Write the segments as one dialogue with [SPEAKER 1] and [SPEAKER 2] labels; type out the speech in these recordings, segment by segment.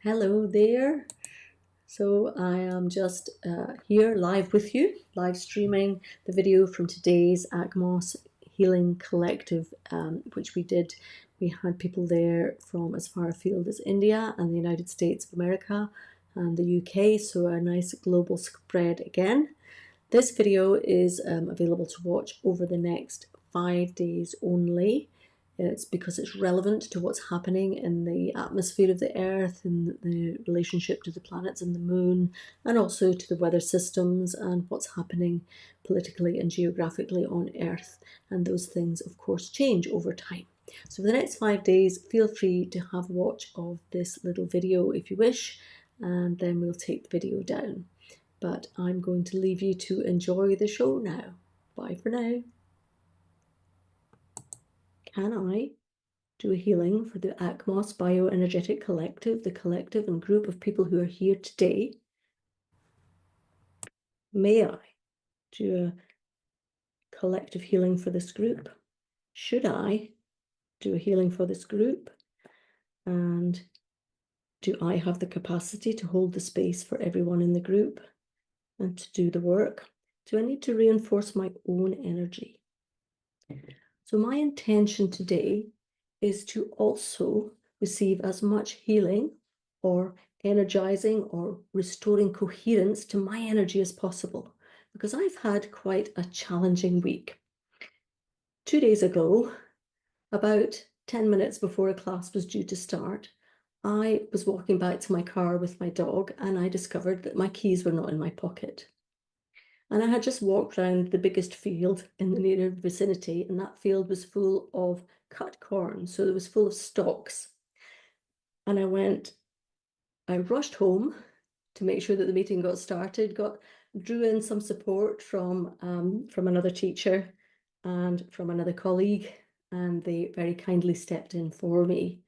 [SPEAKER 1] Hello there. So I am just here live with you, live streaming the video from today's Acmos Healing Collective, which we did. We had people there from as far afield as India and the United States of America and the UK, so a nice global spread again. This video is available to watch over the next 5 days only. It's because it's relevant to what's happening in the atmosphere of the Earth and the relationship to the planets and the moon, and also to the weather systems and what's happening politically and geographically on Earth. And those things, of course, change over time. So for the next 5 days, feel free to have a watch of this little video if you wish, and then we'll take the video down. But I'm going to leave you to enjoy the show now. Bye for now. Can I do a healing for the Acmos Bioenergetic Collective, the collective and group of people who are here today? May I do a collective healing for this group? Should I do a healing for this group? And do I have the capacity to hold the space for everyone in the group and to do the work? Do I need to reinforce my own energy? So my intention today is to also receive as much healing or energizing or restoring coherence to my energy as possible, because I've had quite a challenging week. 2 days ago, about 10 minutes before a class was due to start, I was walking back to my car with my dog and I discovered that my keys were not in my pocket. And I had just walked around the biggest field in the near vicinity, and that field was full of cut corn, so it was full of stalks. And I rushed home to make sure that the meeting got started, drew in some support from another teacher and from another colleague, and they very kindly stepped in for me.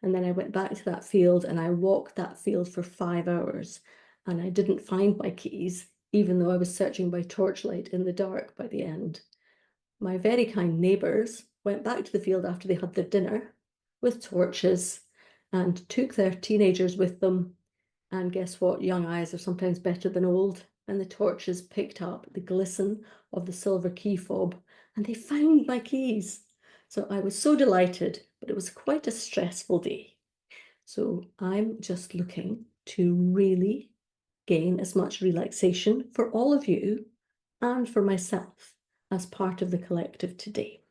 [SPEAKER 1] And then I went back to that field and I walked that field for 5 hours, and I didn't find my keys, even though I was searching by torchlight in the dark by the end. My very kind neighbours went back to the field after they had their dinner with torches and took their teenagers with them. And guess what? Young eyes are sometimes better than old. And the torches picked up the glisten of the silver key fob, and they found my keys. So I was so delighted, but it was quite a stressful day. So I'm just looking to really gain as much relaxation for all of you and for myself as part of the collective today.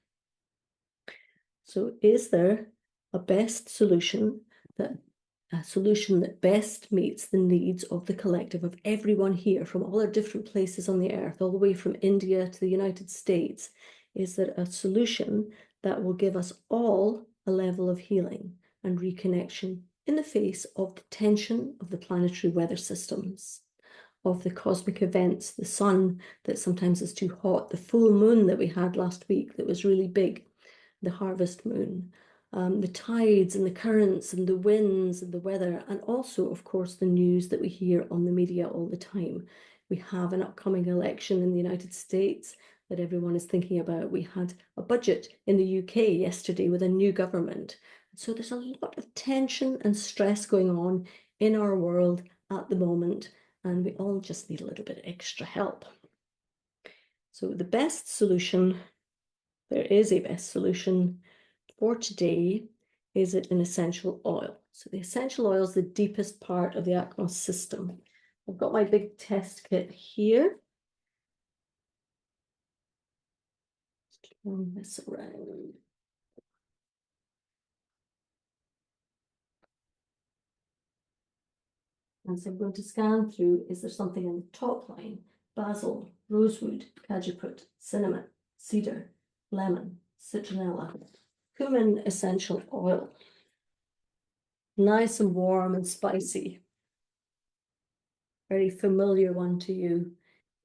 [SPEAKER 1] So is there a best solution that best meets the needs of the collective, of everyone here from all our different places on the earth, all the way from India to the United States? Is there a solution that will give us all a level of healing and reconnection in the face of the tension of the planetary weather systems, of the cosmic events, the sun that sometimes is too hot, the full moon that we had last week that was really big, the harvest moon, the tides and the currents and the winds and the weather, and also, of course, the news that we hear on the media all the time. We have an upcoming election in the United States that everyone is thinking about. We had a budget in the UK yesterday with a new government. So there's a lot of tension and stress going on in our world at the moment, and we all just need a little bit extra help. So the best solution, there is a best solution for today, is it an essential oil? So the essential oil is the deepest part of the Acmos system. I've got my big test kit here. Just turn this around. And so I'm going to scan through, is there something in the top line? Basil, rosewood, cajeput, cinnamon, cedar, lemon, citronella, cumin essential oil. Nice and warm and spicy. Very familiar one to you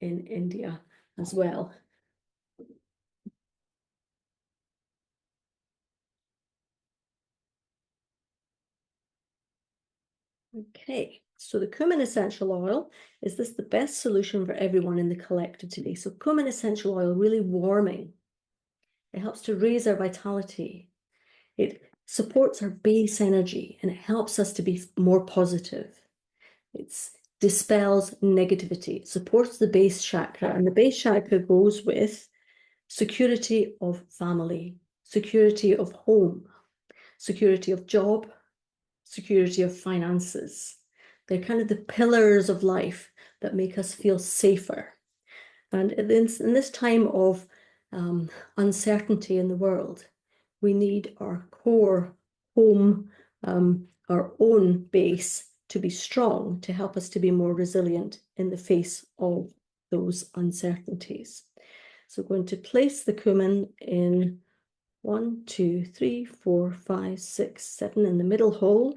[SPEAKER 1] in India as well. Okay, so the cumin essential oil, is this the best solution for everyone in the collective today? So cumin essential oil, really warming. It helps to raise our vitality. It supports our base energy and it helps us to be more positive. It dispels negativity, it supports the base chakra, and the base chakra goes with security of family, security of home, security of job, security of finances. They're kind of the pillars of life that make us feel safer. And in this time of uncertainty in the world, we need our core home, our own base to be strong to help us to be more resilient in the face of those uncertainties. So we're going to place the cumin in 1, 2, 3, 4, 5, 6, 7 in the middle hole.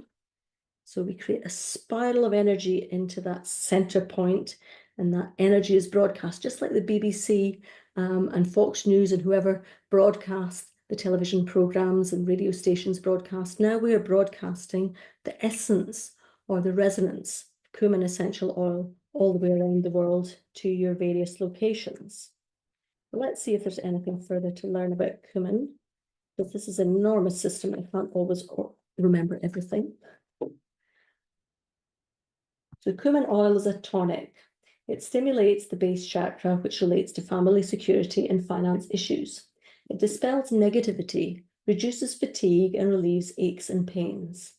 [SPEAKER 1] So we create a spiral of energy into that center point, and that energy is broadcast, just like the BBC and Fox News and whoever broadcast the television programs and radio stations broadcast. Now we are broadcasting the essence or the resonance of cumin essential oil all the way around the world to your various locations. Let's see if there's anything further to learn about cumin, because this is an enormous system. I can't always remember everything. So cumin oil is a tonic. It stimulates the base chakra, which relates to family security and finance issues. It dispels negativity, reduces fatigue, and relieves aches and pains.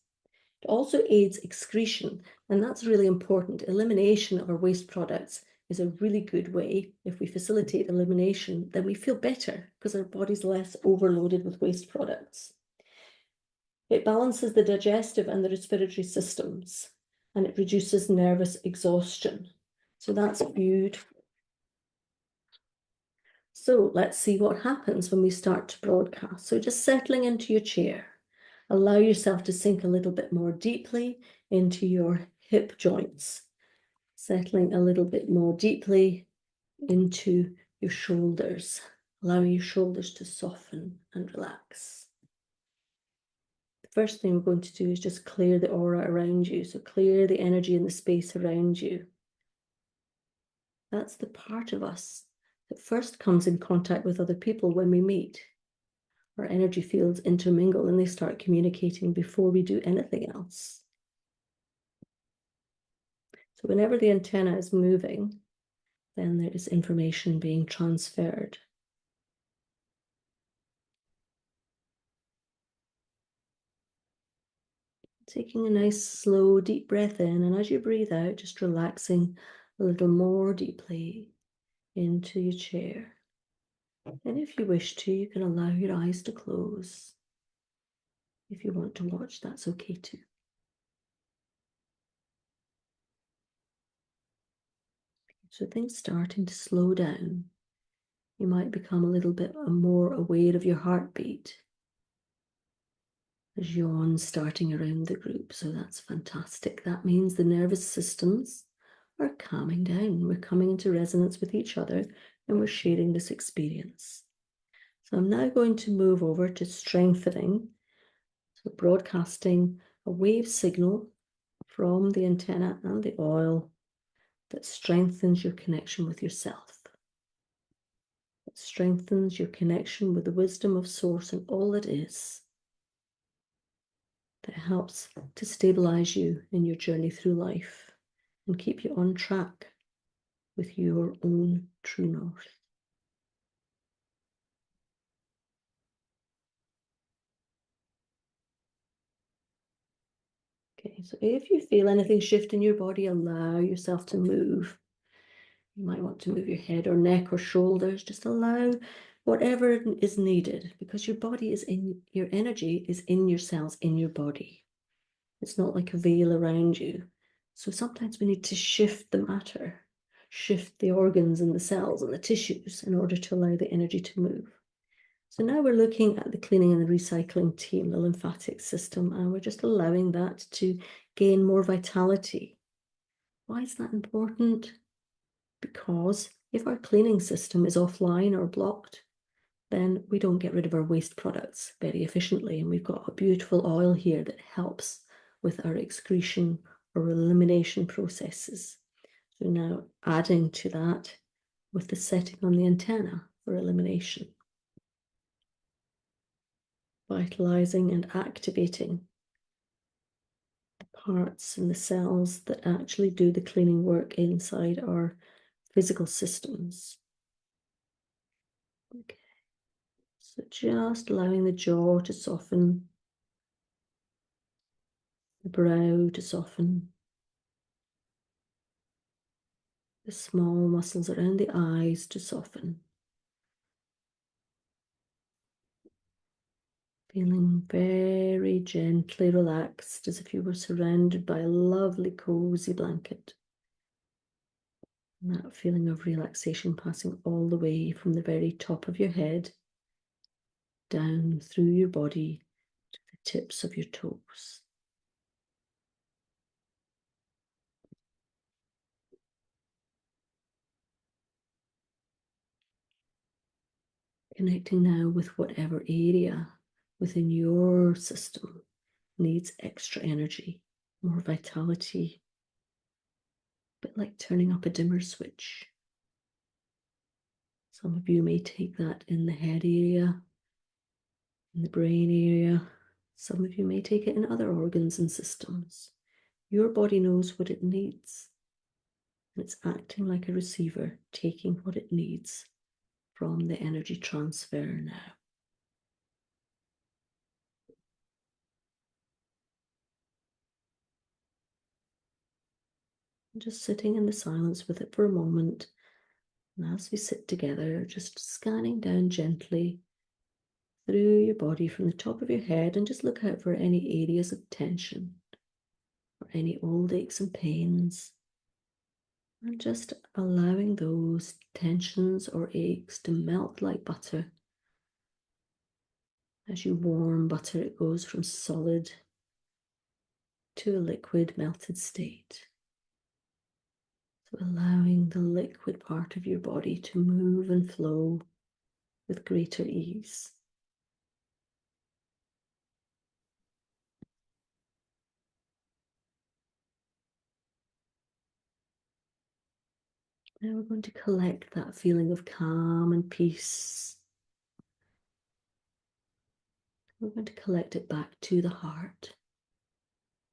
[SPEAKER 1] It also aids excretion, and that's really important. Elimination of our waste products is a really good way. If we facilitate elimination, then we feel better because our body's less overloaded with waste products. It balances the digestive and the respiratory systems, and it reduces nervous exhaustion. So that's beautiful. So let's see what happens when we start to broadcast. So just settling into your chair, allow yourself to sink a little bit more deeply into your hip joints, settling a little bit more deeply into your shoulders, allowing your shoulders to soften and relax. The first thing we're going to do is just clear the aura around you. So clear the energy in the space around you. That's the part of us that first comes in contact with other people when we meet. Our energy fields intermingle and they start communicating before we do anything else. So whenever the antenna is moving, then there is information being transferred. Taking a nice, slow, deep breath in, and as you breathe out, just relaxing a little more deeply into your chair. And if you wish to, you can allow your eyes to close. If you want to watch, that's okay too. So things starting to slow down. You might become a little bit more aware of your heartbeat. There's yawns starting around the group, so that's fantastic. That means the nervous systems are calming down. We're coming into resonance with each other and we're sharing this experience. So I'm now going to move over to strengthening, so broadcasting a wave signal from the antenna and the oil that strengthens your connection with yourself. It strengthens your connection with the wisdom of Source and all it is. That helps to stabilize you in your journey through life and keep you on track with your own true north. Okay, so if you feel anything shift in your body, allow yourself to move. You might want to move your head or neck or shoulders. Just allow whatever is needed, because your body is in, your energy is in your cells, in your body. It's not like a veil around you. So sometimes we need to shift the matter, shift the organs and the cells and the tissues in order to allow the energy to move. So now we're looking at the cleaning and the recycling team, the lymphatic system, and we're just allowing that to gain more vitality. Why is that important? Because if our cleaning system is offline or blocked, then we don't get rid of our waste products very efficiently. And we've got a beautiful oil here that helps with our excretion or elimination processes. So now adding to that with the setting on the antenna for elimination. vitalizing and activating the parts and the cells that actually do the cleaning work inside our physical systems. Okay. So just allowing the jaw to soften, the brow to soften, the small muscles around the eyes to soften. Feeling very gently relaxed, as if you were surrounded by a lovely cozy blanket. And that feeling of relaxation passing all the way from the very top of your head down through your body to the tips of your toes. Connecting now with whatever area within your system needs extra energy, more vitality, a bit like turning up a dimmer switch. Some of you may take that in the head area, in the brain area. Some of you may take it in other organs and systems. Your body knows what it needs, and it's acting like a receiver, taking what it needs from the energy transfer now. Just sitting in the silence with it for a moment. And as we sit together, just scanning down gently through your body from the top of your head, and just look out for any areas of tension or any old aches and pains. And just allowing those tensions or aches to melt like butter. As you warm butter, it goes from solid to a liquid melted state. So allowing the liquid part of your body to move and flow with greater ease. Now we're going to collect that feeling of calm and peace. We're going to collect it back to the heart,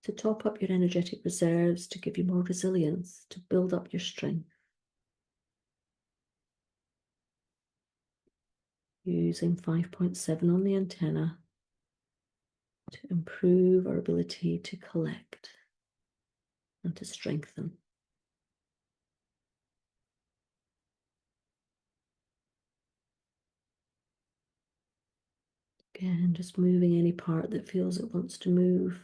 [SPEAKER 1] to top up your energetic reserves, to give you more resilience, to build up your strength. Using 5.7 on the antenna to improve our ability to collect and to strengthen. Again, just moving any part that feels it wants to move.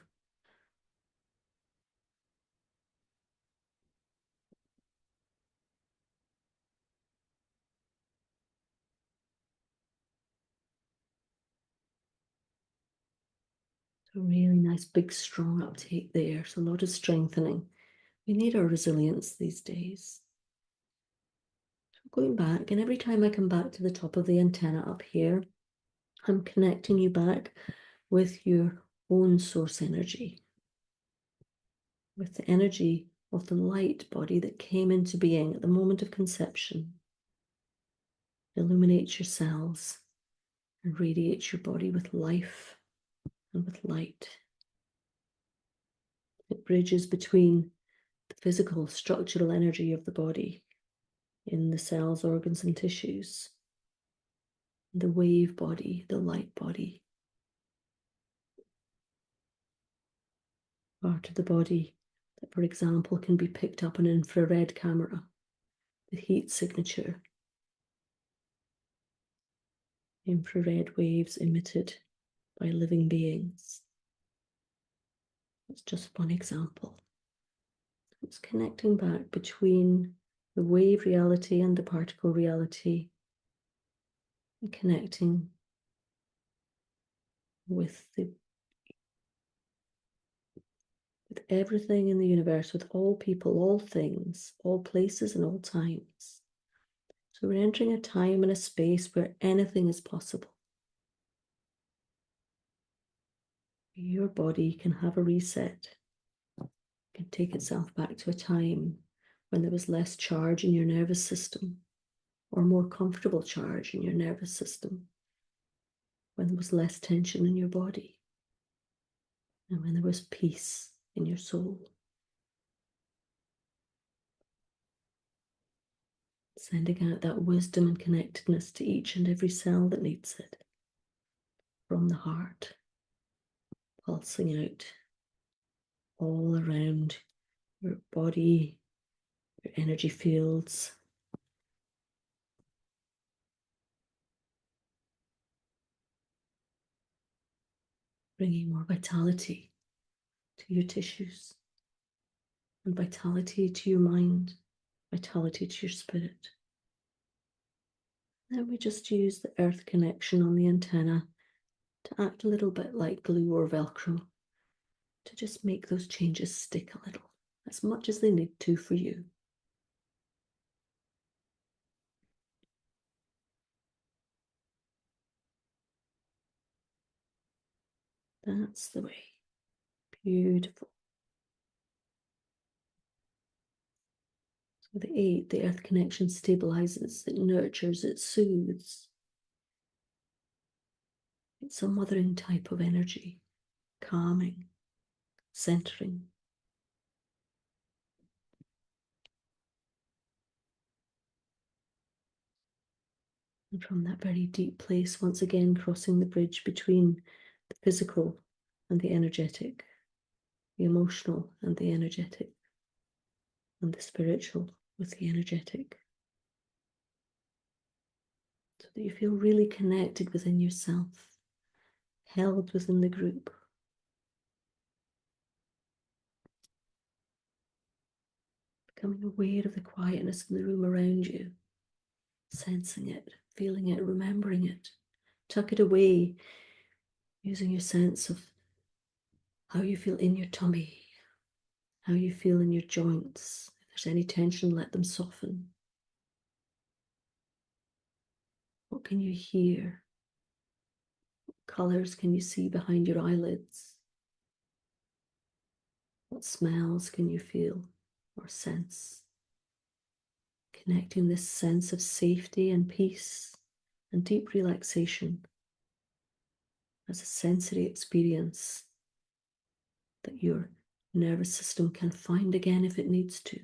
[SPEAKER 1] So really nice, big, strong uptake there. So a lot of strengthening. We need our resilience these days. So going back, and every time I come back to the top of the antenna up here, I'm connecting you back with your own source energy, with the energy of the light body that came into being at the moment of conception. Illuminates your cells and radiates your body with life and with light. It bridges between the physical, structural energy of the body in the cells, organs, and tissues, the wave body, the light body, part of the body that, for example, can be picked up on an infrared camera, the heat signature, infrared waves emitted by living beings. That's just one example. It's connecting back between the wave reality and the particle reality, and connecting with everything in the universe, with all people, all things, all places and all times. So we're entering a time and a space where anything is possible. Your body can have a reset, can take itself back to a time when there was less charge in your nervous system, or more comfortable charge in your nervous system. when there was less tension in your body, and when there was peace in your soul. Sending out that wisdom and connectedness to each and every cell that needs it, from the heart, pulsing out all around your body, your energy fields. Bringing more vitality to your tissues, and vitality to your mind, vitality to your spirit. Then we just use the earth connection on the antenna to act a little bit like glue or Velcro, to just make those changes stick a little, as much as they need to for you. That's the way. Beautiful. So the 8, the earth connection stabilizes, it nurtures, it soothes. It's a mothering type of energy, calming, centering. And from that very deep place, once again, crossing the bridge between the physical and the energetic, the emotional and the energetic, and the spiritual with the energetic. So that you feel really connected within yourself, held within the group. Becoming aware of the quietness in the room around you, sensing it, feeling it, remembering it. Tuck it away, using your sense of how you feel in your tummy, how you feel in your joints. If there's any tension, let them soften. What can you hear? What colors can you see behind your eyelids? What smells can you feel or sense? Connecting this sense of safety and peace and deep relaxation as a sensory experience that your nervous system can find again if it needs to.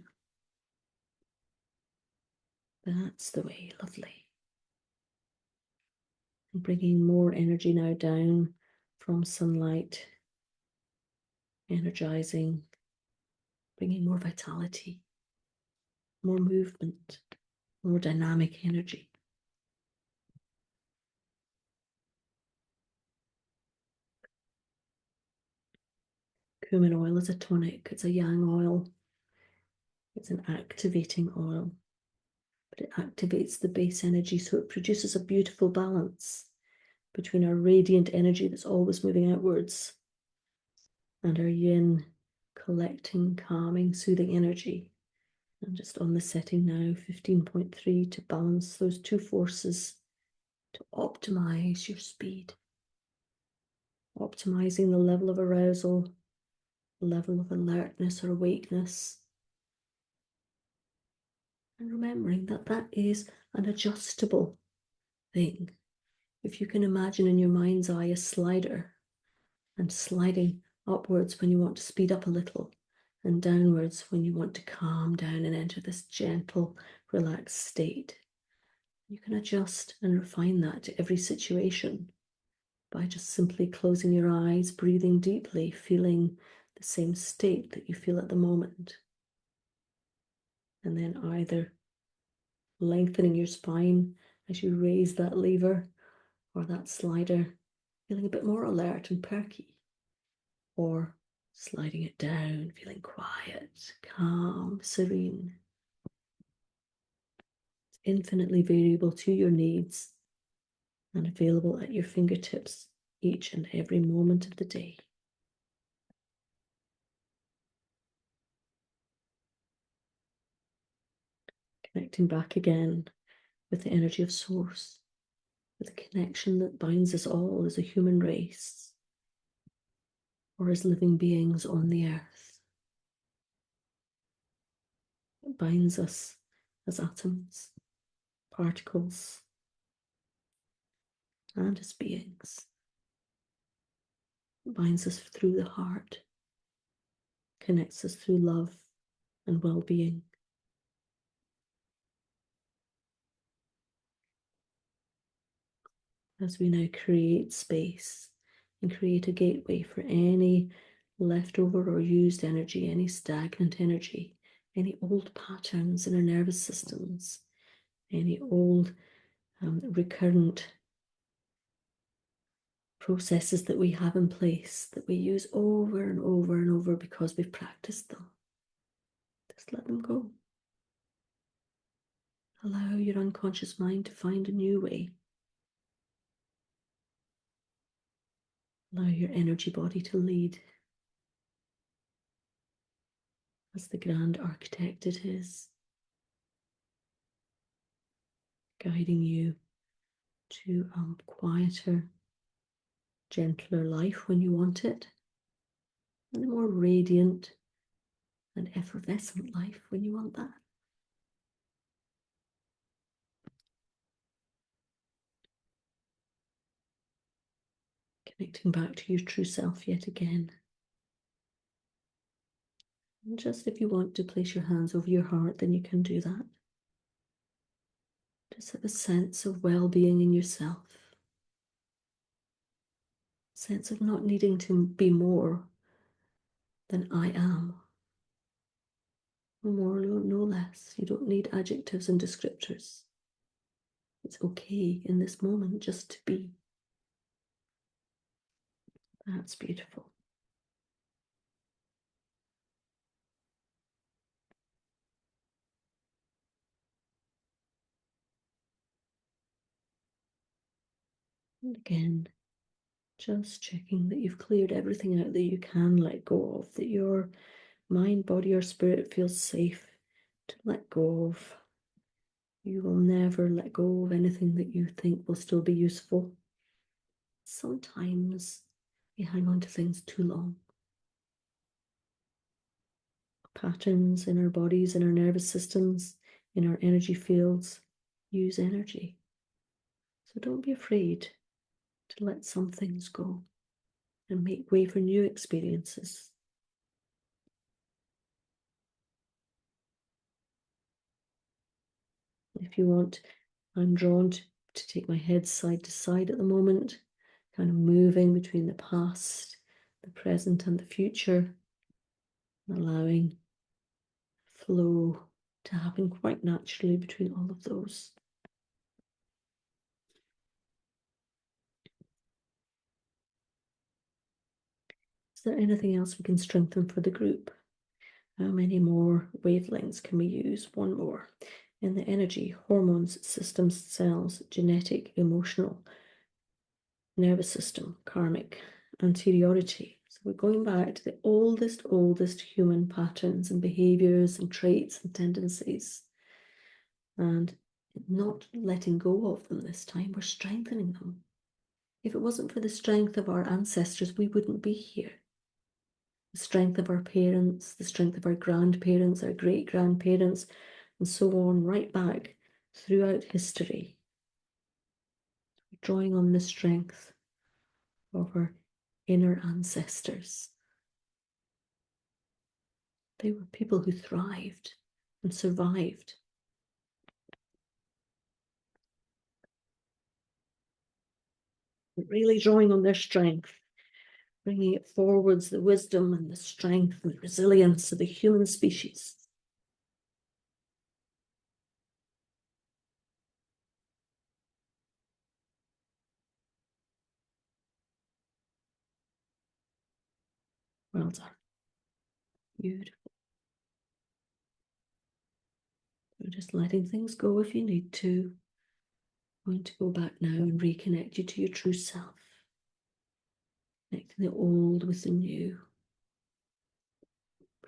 [SPEAKER 1] That's the way. Lovely. And bringing more energy now down from sunlight, energizing, bringing more vitality, more movement, more dynamic energy. Cumin oil is a tonic, it's a yang oil, it's an activating oil, but it activates the base energy, so it produces a beautiful balance between our radiant energy that's always moving outwards and our yin, collecting, calming, soothing energy. And just on the setting now, 15.3, to balance those two forces, to optimize your speed, optimizing the level of arousal, level of alertness or awakeness, and remembering that that is an adjustable thing. If you can imagine in your mind's eye a slider, and sliding upwards when you want to speed up a little, and downwards when you want to calm down and enter this gentle, relaxed state. You can adjust and refine that to every situation by just simply closing your eyes, breathing deeply, feeling the same state that you feel at the moment. And then either lengthening your spine as you raise that lever or that slider, feeling a bit more alert and perky, or sliding it down, feeling quiet, calm, serene. It's infinitely variable to your needs and available at your fingertips each and every moment of the day. Connecting back again with the energy of Source, with the connection that binds us all as a human race or as living beings on the earth. It binds us as atoms, particles, and as beings. It binds us through the heart, connects us through love and well-being. As we now create space and create a gateway for any leftover or used energy, any stagnant energy, any old patterns in our nervous systems, any old recurrent processes that we have in place that we use over and over and over because we've practiced them. Just let them go. Allow your unconscious mind to find a new way. Allow your energy body to lead as the grand architect it is, guiding you to a quieter, gentler life when you want it, and a more radiant and effervescent life when you want that. Connecting back to your true self yet again. And just if you want to place your hands over your heart, then you can do that. Just have a sense of well-being in yourself. A sense of not needing to be more than I am. No more, no less. You don't need adjectives and descriptors. It's okay in this moment just to be. That's beautiful. And again, just checking that you've cleared everything out that you can let go of, that your mind, body, or spirit feels safe to let go of. You will never let go of anything that you think will still be useful. Sometimes we hang on to things too long. Patterns in our bodies, in our nervous systems, in our energy fields use energy. So don't be afraid to let some things go and make way for new experiences. If you want, I'm drawn to take my head side to side at the moment, kind of moving between the past, the present, and the future, allowing flow to happen quite naturally between all of those. Is there anything else we can strengthen for the group? How many more wavelengths can we use? One more. In the energy, hormones, systems, cells, genetic, emotional, nervous system, karmic, anteriority. So we're going back to the oldest human patterns and behaviors and traits and tendencies, and not letting go of them this time. We're strengthening them. If it wasn't for the strength of our ancestors, we wouldn't be here. The strength of our parents, the strength of our grandparents, our great-grandparents, and so on, right back throughout history. We're drawing on the strength of our inner ancestors. They were people who thrived and survived. Really drawing on their strength, bringing it forwards, the wisdom and the strength and the resilience of the human species. Well done. Beautiful. We're just letting things go if you need to. I'm going to go back now and reconnect you to your true self. Connecting the old with the new.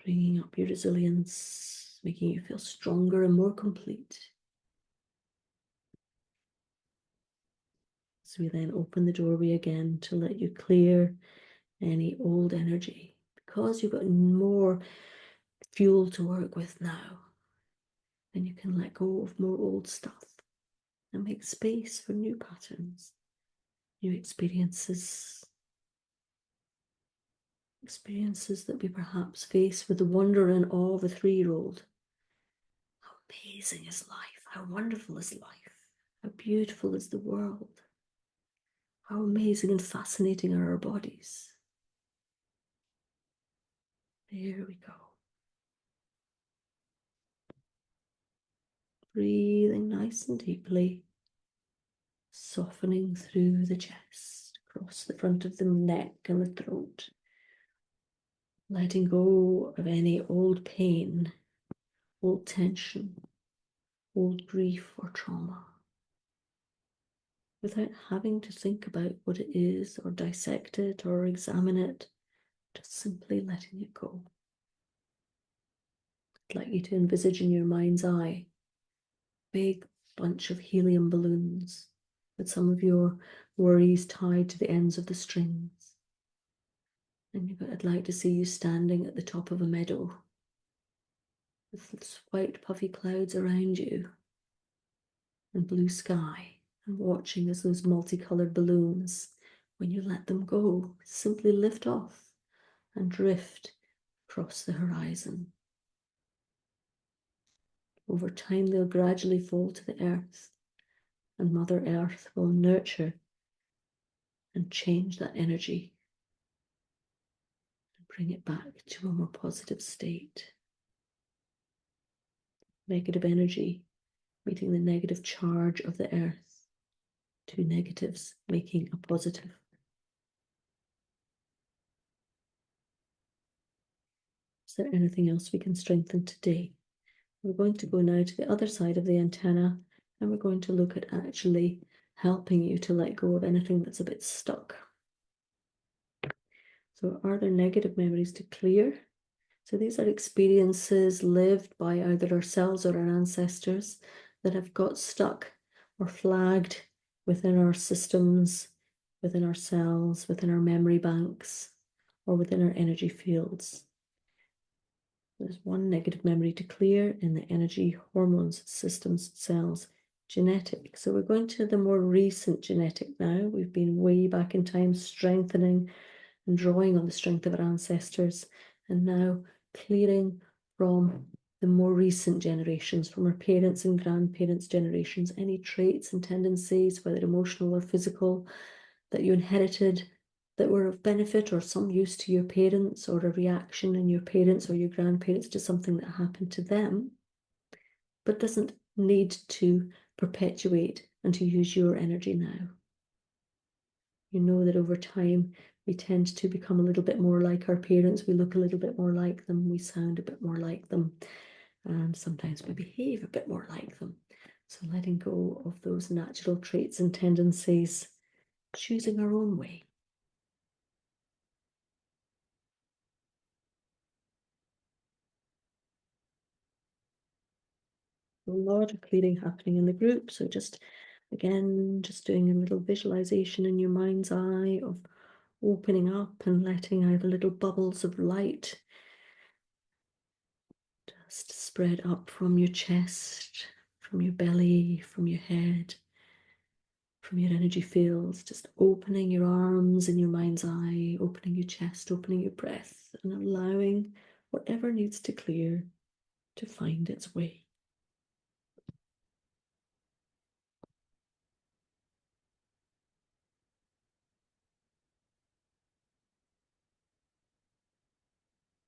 [SPEAKER 1] Bringing up your resilience, making you feel stronger and more complete. So we then open the doorway again to let you clear any old energy. Because you've got more fuel to work with now, then you can let go of more old stuff and make space for new patterns new experiences. Experiences that we perhaps face with the wonder and awe of a 3-year-old. How amazing is life? How wonderful is life? How beautiful is the world? How amazing and fascinating are our bodies? There we go. Breathing nice and deeply, softening through the chest, across the front of the neck and the throat. Letting go of any old pain, old tension, old grief or trauma, without having to think about what it is or dissect it or examine it, just simply letting it go. I'd like you to envisage in your mind's eye a big bunch of helium balloons with some of your worries tied to the ends of the strings. And I'd like to see you standing at the top of a meadow with white puffy clouds around you and blue sky, and watching as those multicolored balloons, when you let them go, simply lift off and drift across the horizon. Over time, they'll gradually fall to the earth, and Mother Earth will nurture and change that energy and bring it back to a more positive state. Negative energy meeting the negative charge of the earth, 2 negatives making a positive. Is there anything else we can strengthen today? We're going to go now to the other side of the antenna, and we're going to look at actually helping you to let go of anything that's a bit stuck. So are there negative memories to clear? So these are experiences lived by either ourselves or our ancestors that have got stuck or flagged within our systems, within our cells, within our memory banks, or within our energy fields. There's one negative memory to clear in the energy, hormones, systems, cells, genetic. So we're going to the more recent genetic now. We've been way back in time strengthening and drawing on the strength of our ancestors, and now clearing from the more recent generations, from our parents and grandparents' generations, any traits and tendencies, whether emotional or physical, that you inherited that were of benefit or some use to your parents, or a reaction in your parents or your grandparents to something that happened to them, but doesn't need to perpetuate and to use your energy now. You know that over time, we tend to become a little bit more like our parents. We look a little bit more like them. We sound a bit more like them. And sometimes we behave a bit more like them. So letting go of those natural traits and tendencies, choosing our own way. A lot of clearing happening in the group. So just, again, just doing a little visualization in your mind's eye of opening up and letting out little bubbles of light just spread up from your chest, from your belly, from your head, from your energy fields, just opening your arms in your mind's eye, opening your chest, opening your breath, and allowing whatever needs to clear to find its way.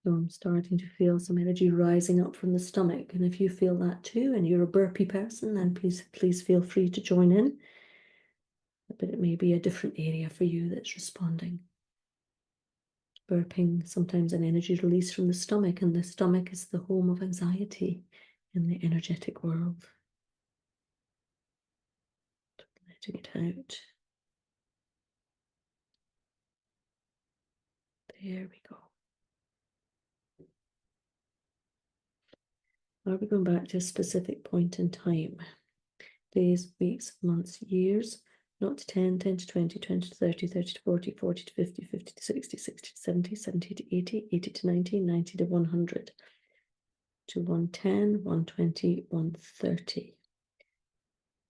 [SPEAKER 1] So I'm starting to feel some energy rising up from the stomach. And if you feel that too, and you're a burpy person, then please feel free to join in. But it may be a different area for you that's responding. Burping, sometimes an energy release from the stomach, and the stomach is the home of anxiety in the energetic world. Letting it out. There we go. Are we going back to a specific point in time? Days, weeks, months, years, not to 10, 10 to 20, 20 to 30, 30 to 40, 40 to 50, 50 to 60, 60 to 70, 70 to 80, 80 to 90, 90 to 100, to 110, 120, 130,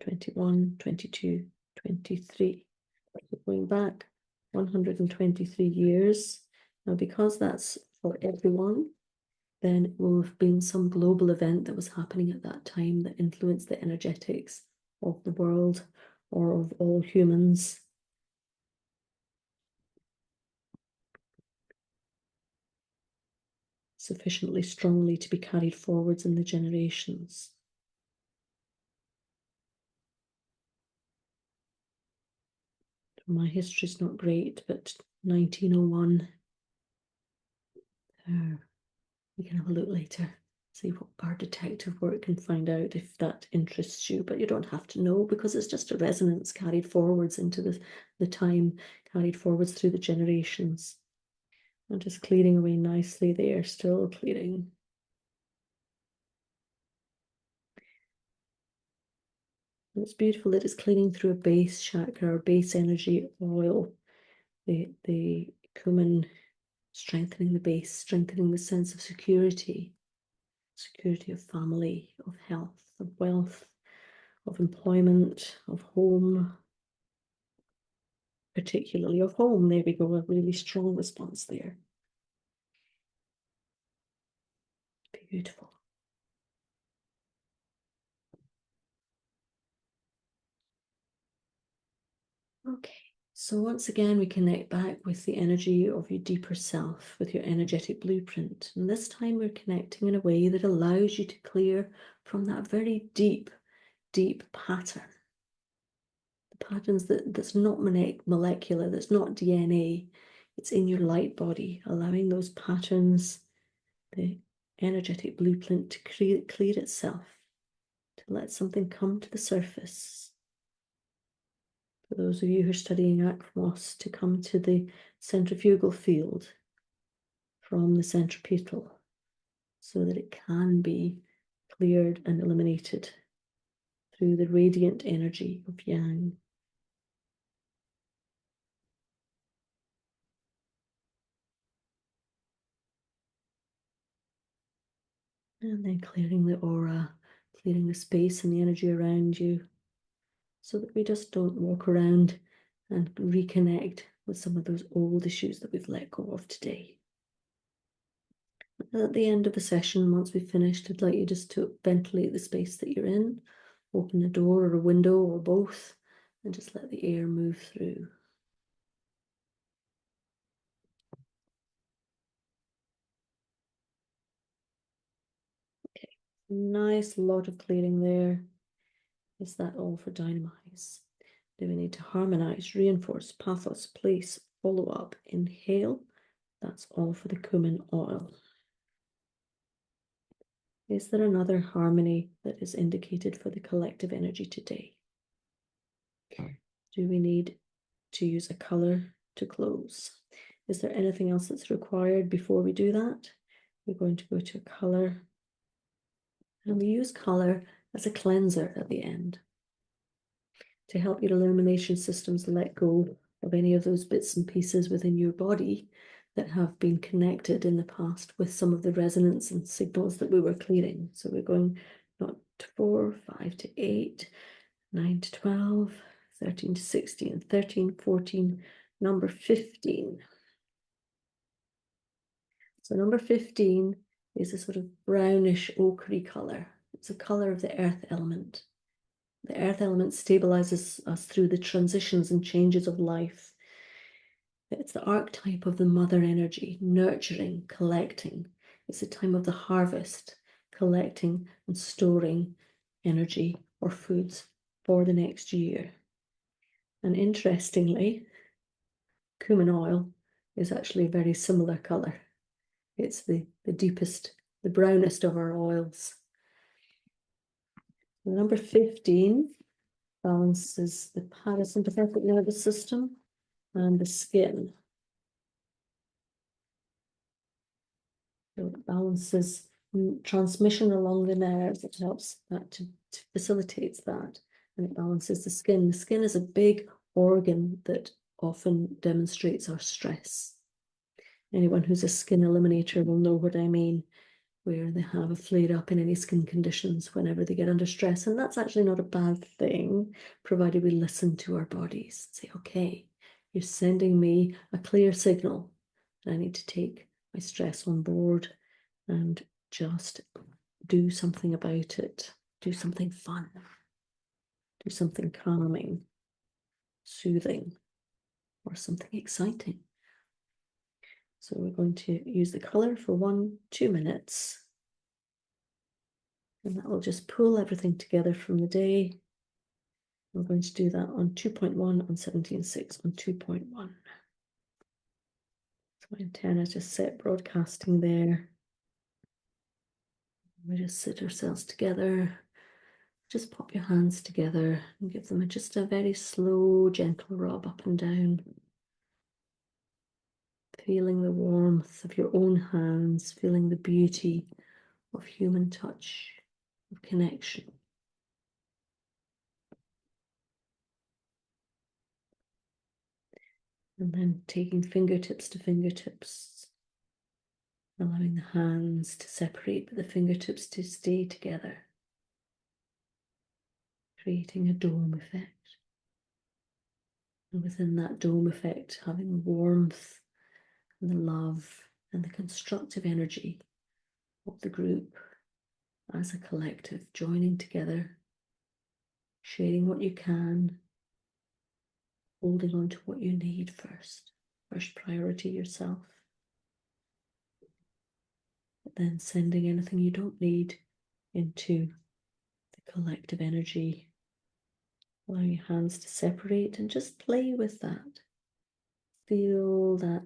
[SPEAKER 1] 21, 22, 23, Going back 123 years. Now, because that's for everyone, then it will have been some global event that was happening at that time that influenced the energetics of the world or of all humans. Sufficiently strongly to be carried forwards in the generations. My history's not great, but 1901, we can have a look later, see what our detective work can find out if that interests you, but you don't have to know because it's just a resonance carried forwards into the time, carried forwards through the generations. And just clearing away nicely there, still clearing. And it's beautiful that it's cleaning through a base chakra or base energy oil, the cumin, strengthening the base, strengthening the sense of security of family, of health, of wealth, of employment, of home, particularly of home. There we go, a really strong response there. Beautiful. Okay, so once again, we connect back with the energy of your deeper self, with your energetic blueprint. And this time we're connecting in a way that allows you to clear from that very deep, deep pattern. The patterns that's not molecular, that's not DNA, it's in your light body, allowing those patterns, the energetic blueprint to clear itself, to let something come to the surface. For those of you who are studying Acmos, to come to the centrifugal field from the centripetal so that it can be cleared and eliminated through the radiant energy of Yang. And then clearing the aura, clearing the space and the energy around you so that we just don't walk around and reconnect with some of those old issues that we've let go of today. At the end of the session, once we've finished, I'd like you just to ventilate the space that you're in, open a door or a window or both, and just let the air move through. Okay, nice lot of clearing there. Is that all for dynamize? Do we need to harmonize, reinforce, pathos, place, follow up, inhale? That's all for the cumin oil. Is there another harmony that is indicated for the collective energy today? Do we need to use a color to close? Is there anything else that's required before we do that? We're going to go to color, and we use color as a cleanser at the end to help your illumination systems let go of any of those bits and pieces within your body that have been connected in the past with some of the resonance and signals that we were clearing. So we're going not to 4, 5 to 8, 9 to 12, 13 to 16, 13, 14, number 15. So number 15 is a sort of brownish ochre color. It's a color of the earth element. The earth element stabilizes us through the transitions and changes of life. It's the archetype of the mother energy, nurturing, collecting. It's the time of the harvest, collecting and storing energy or foods for the next year. And interestingly, cumin oil is actually a very similar color. It's the deepest, the brownest of our oils. Number 15 balances the parasympathetic nervous system and the skin. So it balances transmission along the nerves. It helps that to facilitates that, and it balances the skin. The skin is a big organ that often demonstrates our stress. Anyone who's a skin eliminator will know what I mean, where they have a flare up in any skin conditions whenever they get under stress. And that's actually not a bad thing, provided we listen to our bodies and say, okay, You're sending me a clear signal that I need to take my stress on board and just do something about it. Do something fun. Do something calming, soothing, or something exciting. So we're going to use the color for 2 minutes. And that will just pull everything together from the day. We're going to do that on 2.1, on 17.6, on 2.1. So my antenna just set broadcasting there. We just sit ourselves together. Just pop your hands together and give them just a very slow, gentle rub up and down. Feeling the warmth of your own hands, feeling the beauty of human touch, of connection. And then taking fingertips to fingertips, allowing the hands to separate, but the fingertips to stay together, creating a dome effect. And within that dome effect, having the warmth and the love and the constructive energy of the group as a collective, joining together, sharing what you can, holding on to what you need first. First priority yourself. But then sending anything you don't need into the collective energy. Allow your hands to separate and just play with that. Feel that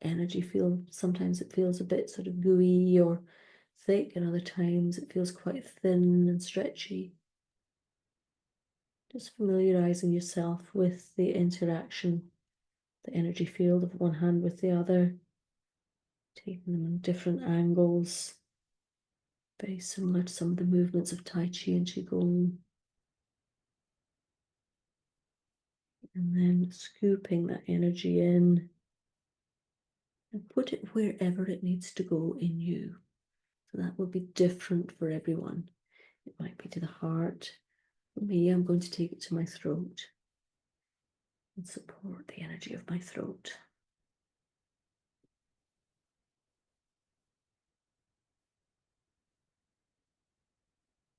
[SPEAKER 1] energy. Sometimes it feels a bit sort of gooey or thick, and other times it feels quite thin and stretchy. Just familiarizing yourself with the interaction, the energy field of one hand with the other, taking them in different angles, very similar to some of the movements of Tai Chi and Qigong. And then scooping that energy in and put it wherever it needs to go in you. So that will be different for everyone. It might be to the heart. For me, I'm going to take it to my throat and support the energy of my throat.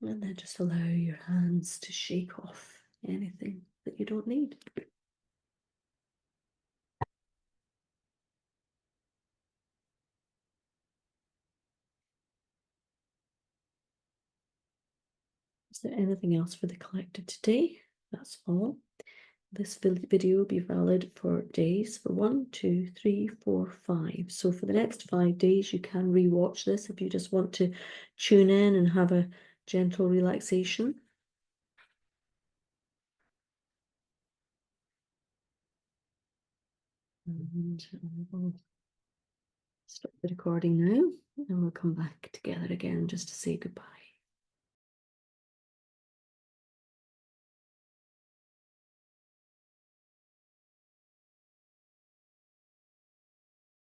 [SPEAKER 1] And then just allow your hands to shake off anything that you don't need. Is there anything else for the collective today? That's all. This video will be valid for days for 1, 2, 3, 4, 5. So for the next 5 days, you can re-watch this if you just want to tune in and have a gentle relaxation. And we'll stop the recording now, and we'll come back together again just to say goodbye.